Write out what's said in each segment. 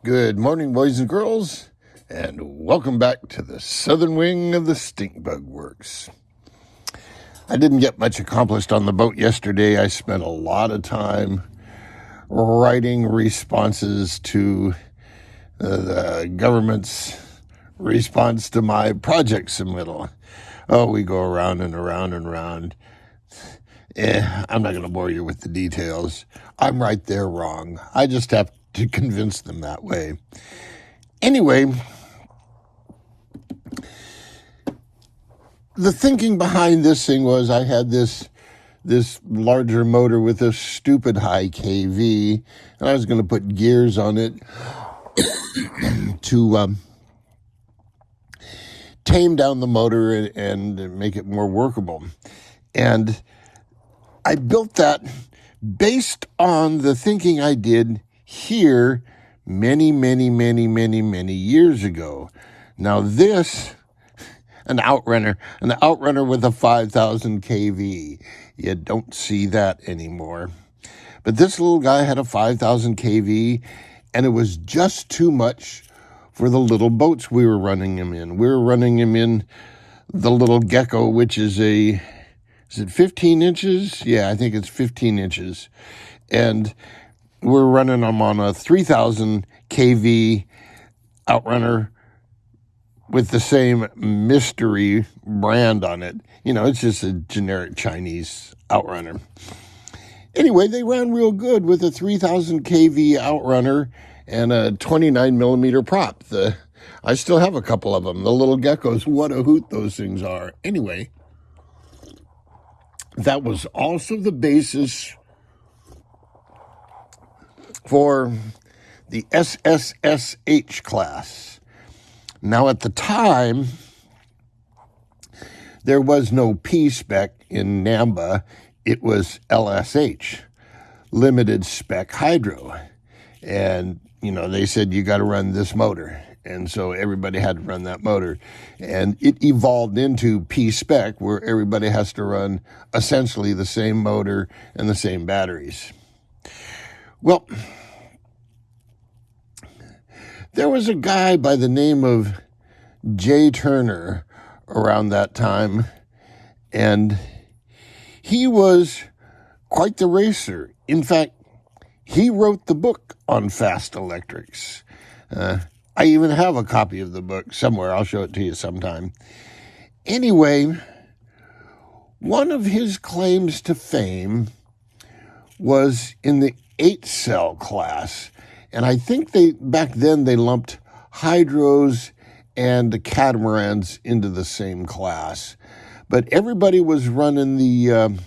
Good morning, boys and girls, and welcome back to the southern wing of the Stink Bug Works. I didn't get much accomplished on the boat yesterday. I spent a lot of time writing responses to the government's response to my project submittal. Oh, we go around and around and around. I'm not going to bore you with the details. I'm right, they're wrong. I just have to convince them that way. Anyway, the thinking behind this thing was I had this larger motor with a stupid high KV, and I was going to put gears on it to tame down the motor and make it more workable. And I built that based on the thinking I did here many years ago. Now this, an outrunner with a 5,000 kV. You don't see that anymore. But this little guy had a 5,000 kV, and it was just too much for the little boats we were running him in. We were running him in the little Gecko, which is is it 15 inches? Yeah, I think it's 15 inches. And we're running them on a 3,000 kV outrunner with the same mystery brand on it. You know, it's just a generic Chinese outrunner. Anyway, they ran real good with a 3,000 kV outrunner and a 29 millimeter prop. I still have a couple of them. The little Geckos, what a hoot those things are. Anyway, that was also the basis for the SSSH class. Now, at the time, there was no P-spec in NAMBA. It was LSH, limited spec hydro. And, you know, they said, you got to run this motor. And so everybody had to run that motor. And it evolved into P-spec, where everybody has to run essentially the same motor and the same batteries. Well, there was a guy by the name of Jay Turner around that time, and he was quite the racer. In fact, he wrote the book on fast electrics. I even have a copy of the book somewhere. I'll show it to you sometime. Anyway, one of his claims to fame was in the 8-cell class. And I think back then they lumped hydros and the catamarans into the same class. But everybody was running the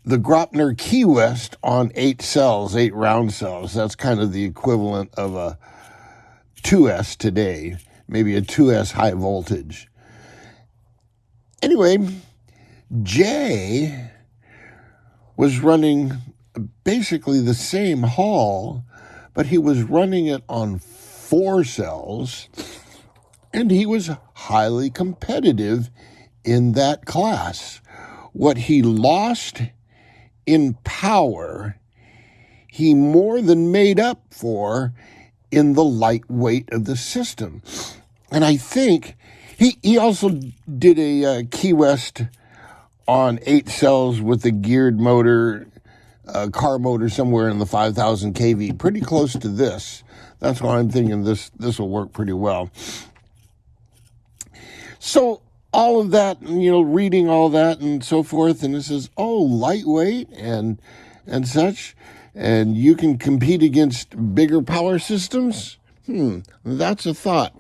Gropner Key West on 8 cells, 8 round cells. That's kind of the equivalent of a 2S today, maybe a 2S high voltage. Anyway, Jay was running basically the same haul, but he was running it on 4 cells, and he was highly competitive in that class. What he lost in power, he more than made up for in the lightweight of the system. And I think he also did a Key West on 8 cells with a geared motor, a car motor somewhere in the 5,000 kV, pretty close to this. That's why I'm thinking this will work pretty well. So all of that, you know, reading all that and so forth, and it says, oh, lightweight and such, and you can compete against bigger power systems? That's a thought.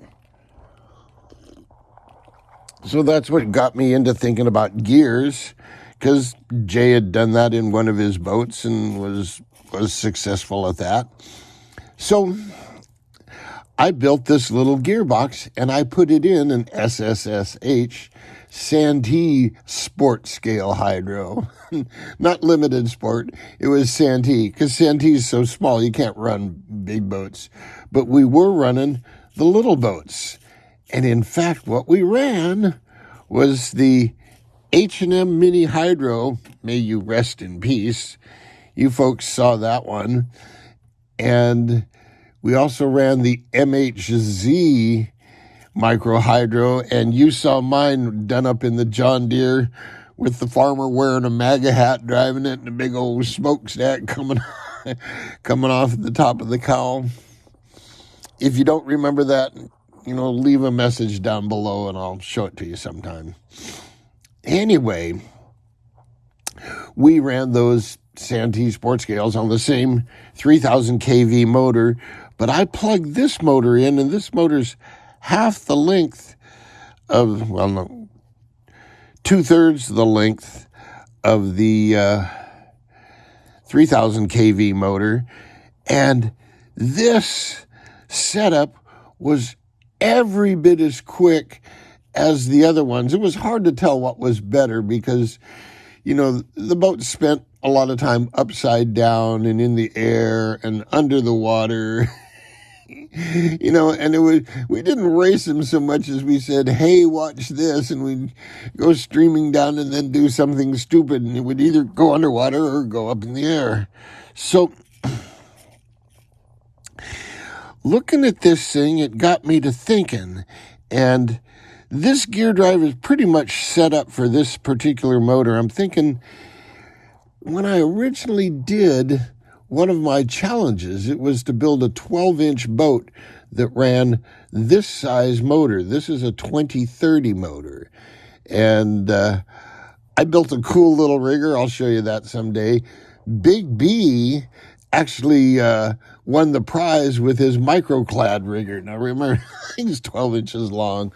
So that's what got me into thinking about gears, because Jay had done that in one of his boats and was successful at that. So I built this little gearbox, and I put it in an SSSH Santee sport scale hydro. Not limited sport, it was Santee, because Santee's so small you can't run big boats. But we were running the little boats. And in fact, what we ran was the H&M Mini Hydro. May you rest in peace. You folks saw that one. And we also ran the MHZ micro hydro, and you saw mine done up in the John Deere with the farmer wearing a MAGA hat driving it and a big old smokestack coming off the top of the cowl. If you don't remember that, leave a message down below and I'll show it to you sometime. Anyway, we ran those Santee sport scales on the same 3000 kV motor, but I plugged this motor in, and this motor's half the length of, well, no, 2/3 the length of the 3000 kV motor. And this setup was every bit as quick as the other ones. It was hard to tell what was better because, the boat spent a lot of time upside down and in the air and under the water. And we didn't race them so much as we said, hey, watch this, and we'd go streaming down and then do something stupid, and it would either go underwater or go up in the air. So looking at this thing, it got me to thinking, and this gear drive is pretty much set up for this particular motor. I'm thinking, when I originally did one of my challenges, it was to build a 12-inch boat that ran this size motor. This is a 2030 motor. And I built a cool little rigger. I'll show you that someday. Big B actually won the prize with his microclad rigger. Now remember, it's 12 inches long,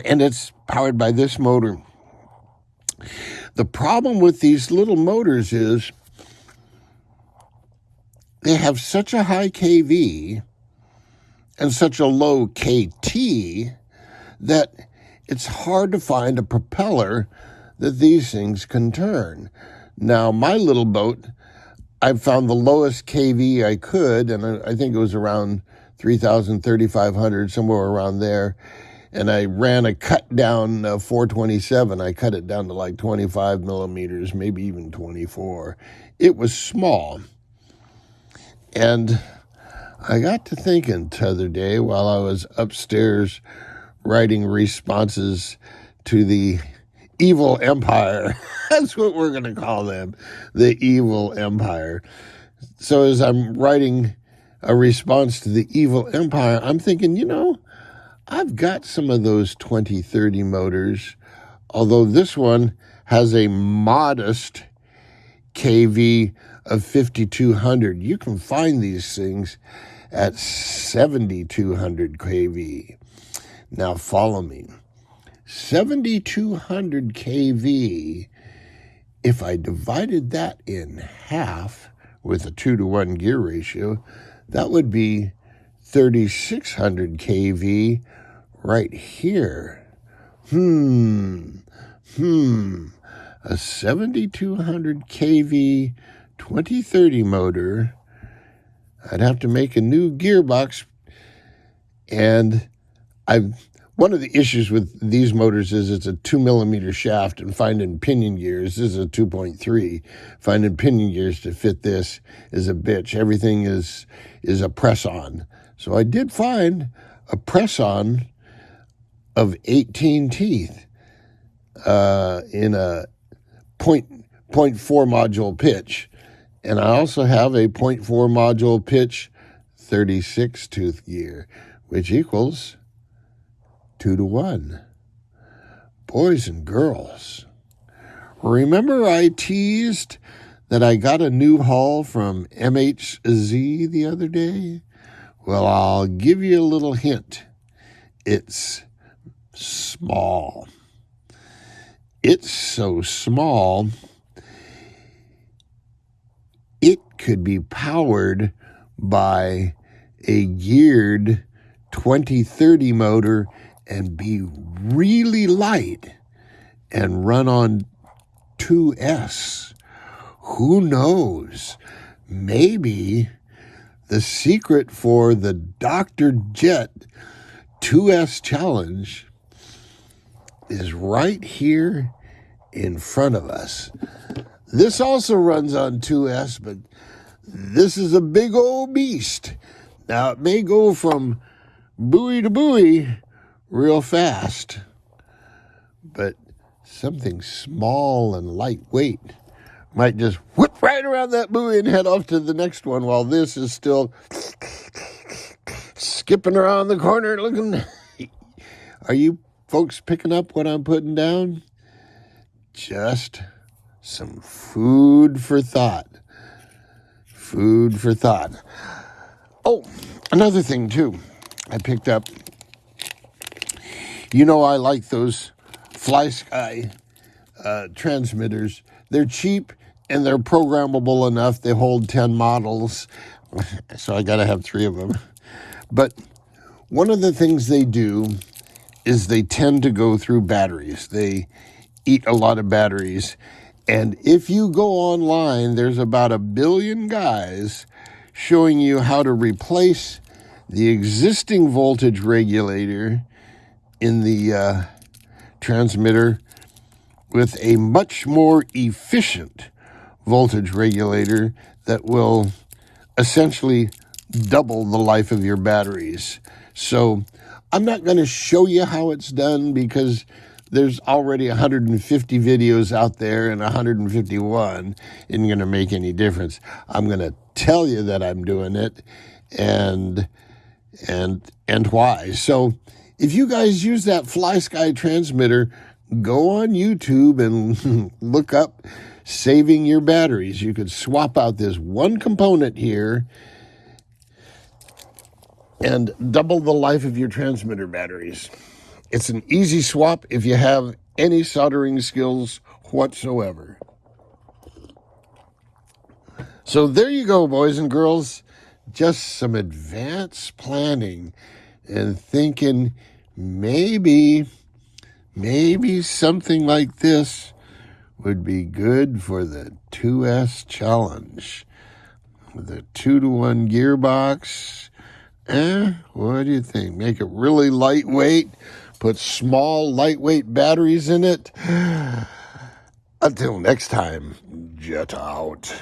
and it's powered by this motor. The problem with these little motors is they have such a high KV and such a low KT that it's hard to find a propeller that these things can turn. Now, my little boat, I found the lowest KV I could, and I think it was around 3,000, 3,500, somewhere around there. And I ran a cut down 427. I cut it down to like 25 millimeters, maybe even 24. It was small. And I got to thinking the other day while I was upstairs writing responses to the evil empire. That's what we're going to call them, the evil empire. So as I'm writing a response to the evil empire, I'm thinking, I've got some of those 2030 motors, although this one has a modest KV of 5,200. You can find these things at 7,200 kV. Now follow me. 7,200 kV, if I divided that in half with a 2-to-1 gear ratio, that would be 3,600 kV right here. A 7,200 kV 2030 motor. I'd have to make a new gearbox. And one of the issues with these motors is it's a 2mm shaft, and finding pinion gears, this is a 2.3. Finding pinion gears to fit this is a bitch. Everything is a press-on. So I did find a press-on of 18 teeth in a 0.4 module pitch. And I also have a 0.4 module pitch 36 tooth gear, which equals 2-to-1. Boys and girls, remember I teased that I got a new hull from MHZ the other day? Well, I'll give you a little hint. It's small. It's so small, it could be powered by a geared 2030 motor and be really light and run on 2S. Who knows? Maybe the secret for the Dr. Jet 2S challenge is right here in front of us. This also runs on 2S, but This is a big old beast. Now, it may go from buoy to buoy real fast, but something small and lightweight might just whip right around that buoy and head off to the next one while this is still skipping around the corner looking. Are you folks picking up what I'm putting down? Just some food for thought. Food for thought. Oh, another thing too I picked up. You know, I like those FlySky transmitters. They're cheap and they're programmable enough. They hold 10 models, so I got to have 3 of them. But one of the things they do is they tend to go through batteries. They eat a lot of batteries. And if you go online, there's about 1 billion guys showing you how to replace the existing voltage regulator in the transmitter with a much more efficient voltage regulator that will essentially double the life of your batteries. So I'm not going to show you how it's done because there's already 150 videos out there and 151 isn't going to make any difference. I'm going to tell you that I'm doing it and why. So if you guys use that FlySky transmitter, go on YouTube and look up saving your batteries. You could swap out this one component here and double the life of your transmitter batteries. It's an easy swap if you have any soldering skills whatsoever. So there you go, boys and girls. Just some advanced planning and thinking maybe something like this would be good for the 2S challenge. The 2-to-1 gearbox. What do you think? Make it really lightweight. Put small, lightweight batteries in it. Until next time, jet out.